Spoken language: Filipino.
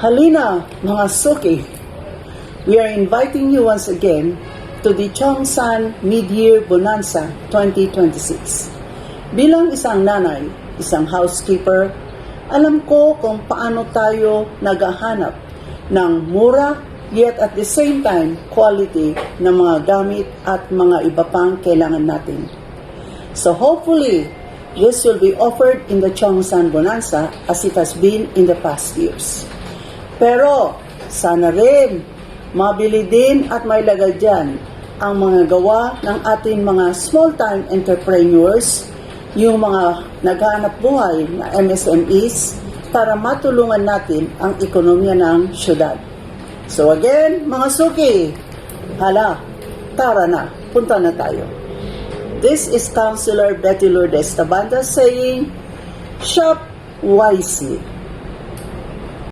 Halina, mga suki! We are inviting you once again to the Cheongsan Mid-Year Bonanza 2026. Bilang isang nanay, isang housekeeper, alam ko kung paano tayo naghahanap ng mura yet at the same time quality ng mga gamit at mga iba pang kailangan natin. So hopefully, this will be offered in the Cheongsan Bonanza as it has been in the past years. Pero sana rin mabili din at mailagay dyan ang mga gawa ng ating mga small-time entrepreneurs, yung mga naghahanap buhay na MSMEs para matulungan natin ang ekonomiya ng syudad. So again, mga suki, tara na, punta na tayo. This is Councilor Betty Lourdes Tabanda saying, shop wisely.